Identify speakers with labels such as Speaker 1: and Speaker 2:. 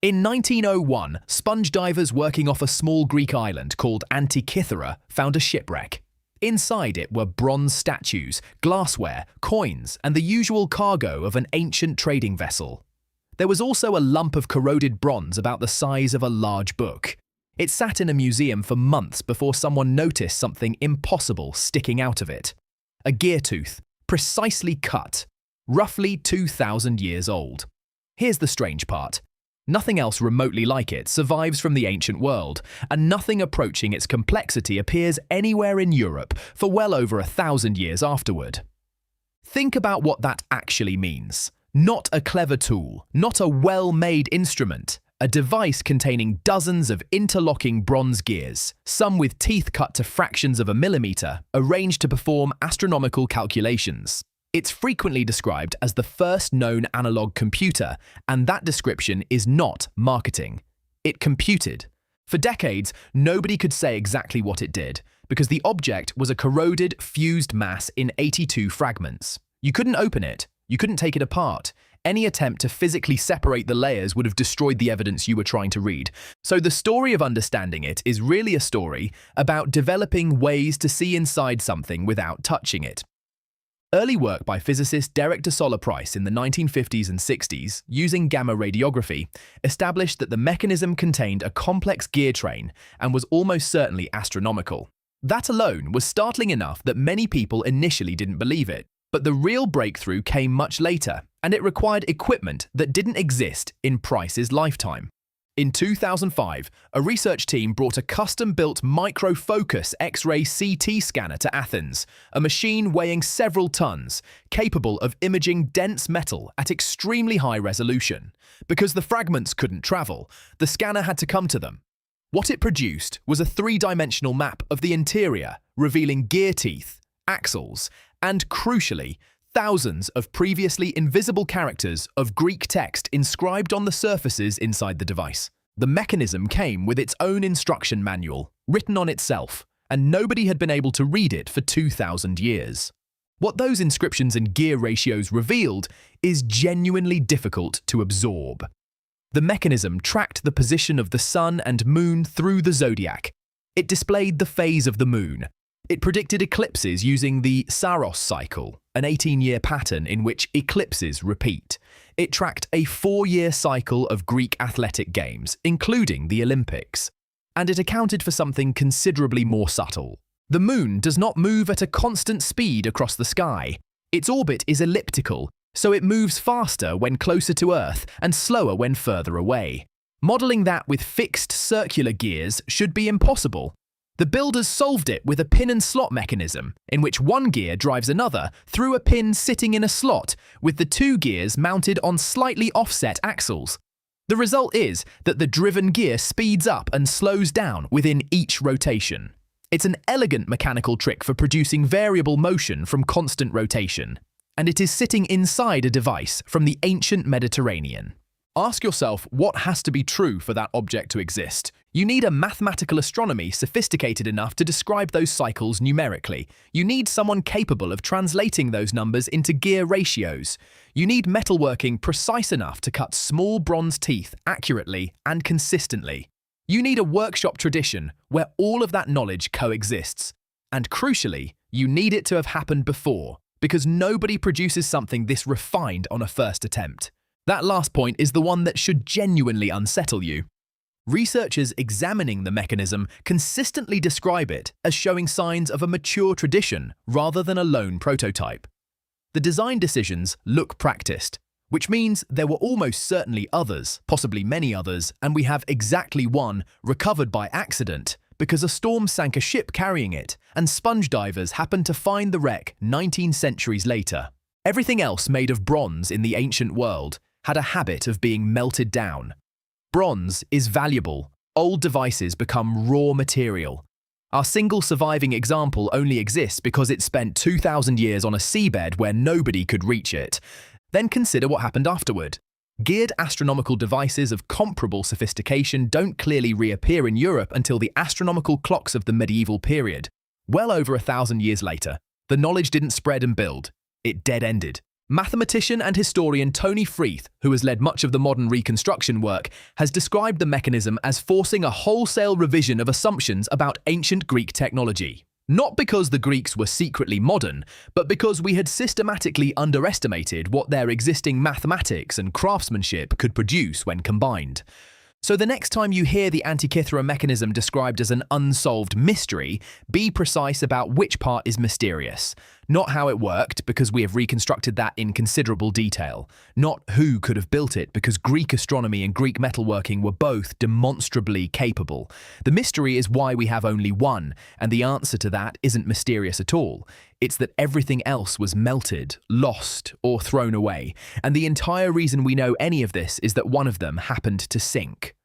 Speaker 1: In 1901, sponge divers working off a small Greek island called Antikythera found a shipwreck. Inside it were bronze statues, glassware, coins, and the usual cargo of an ancient trading vessel. There was also a lump of corroded bronze about the size of a large book. It sat in a museum for months before someone noticed something impossible sticking out of it. A gear tooth, precisely cut, roughly 2,000 years old. Here's the strange part. Nothing else remotely like it survives from the ancient world, and nothing approaching its complexity appears anywhere in Europe for well over 1,000 years afterward. Think about what that actually means. Not a clever tool, not a well-made instrument, a device containing dozens of interlocking bronze gears, some with teeth cut to fractions of a millimeter, arranged to perform astronomical calculations. It's frequently described as the first known analog computer, and that description is not marketing. It computed. For decades, nobody could say exactly what it did, because the object was a corroded, fused mass in 82 fragments. You couldn't open it. You couldn't take it apart. Any attempt to physically separate the layers would have destroyed the evidence you were trying to read. So the story of understanding it is really a story about developing ways to see inside something without touching it. Early work by physicist Derek de Solla Price in the 1950s and 60s, using gamma radiography, established that the mechanism contained a complex gear train and was almost certainly astronomical. That alone was startling enough that many people initially didn't believe it. But the real breakthrough came much later, and it required equipment that didn't exist in Price's lifetime. In 2005, a research team brought a custom-built micro-focus X-ray CT scanner to Athens, a machine weighing several tons, capable of imaging dense metal at extremely high resolution. Because the fragments couldn't travel, the scanner had to come to them. What it produced was a three-dimensional map of the interior, revealing gear teeth, axles, and, crucially, thousands of previously invisible characters of Greek text inscribed on the surfaces inside the device. The mechanism came with its own instruction manual, written on itself, and nobody had been able to read it for 2,000 years. What those inscriptions and gear ratios revealed is genuinely difficult to absorb. The mechanism tracked the position of the sun and moon through the zodiac. It displayed the phase of the moon. It predicted eclipses using the Saros cycle, an 18-year pattern in which eclipses repeat. It tracked a 4-year cycle of Greek athletic games, including the Olympics. And it accounted for something considerably more subtle. The moon does not move at a constant speed across the sky. Its orbit is elliptical, so it moves faster when closer to Earth and slower when further away. Modeling that with fixed circular gears should be impossible. The builders solved it with a pin and slot mechanism, in which one gear drives another through a pin sitting in a slot, with the two gears mounted on slightly offset axles. The result is that the driven gear speeds up and slows down within each rotation. It's an elegant mechanical trick for producing variable motion from constant rotation, and it is sitting inside a device from the ancient Mediterranean. Ask yourself what has to be true for that object to exist. You need a mathematical astronomy sophisticated enough to describe those cycles numerically. You need someone capable of translating those numbers into gear ratios. You need metalworking precise enough to cut small bronze teeth accurately and consistently. You need a workshop tradition where all of that knowledge coexists. And crucially, you need it to have happened before, because nobody produces something this refined on a first attempt. That last point is the one that should genuinely unsettle you. Researchers examining the mechanism consistently describe it as showing signs of a mature tradition rather than a lone prototype. The design decisions look practiced, which means there were almost certainly others, possibly many others, and we have exactly one recovered by accident because a storm sank a ship carrying it, and sponge divers happened to find the wreck 19 centuries later. Everything else made of bronze in the ancient world had a habit of being melted down. Bronze is valuable. Old devices become raw material. Our single surviving example only exists because it spent 2,000 years on a seabed where nobody could reach it. Then consider what happened afterward. Geared astronomical devices of comparable sophistication don't clearly reappear in Europe until the astronomical clocks of the medieval period. Well over 1,000 years later, the knowledge didn't spread and build. It dead-ended. Mathematician and historian Tony Freeth, who has led much of the modern reconstruction work, has described the mechanism as forcing a wholesale revision of assumptions about ancient Greek technology. Not because the Greeks were secretly modern, but because we had systematically underestimated what their existing mathematics and craftsmanship could produce when combined. So the next time you hear the Antikythera mechanism described as an unsolved mystery, be precise about which part is mysterious. Not how it worked, because we have reconstructed that in considerable detail. Not who could have built it, because Greek astronomy and Greek metalworking were both demonstrably capable. The mystery is why we have only one, and the answer to that isn't mysterious at all. It's that everything else was melted, lost, or thrown away, and the entire reason we know any of this is that one of them happened to sink.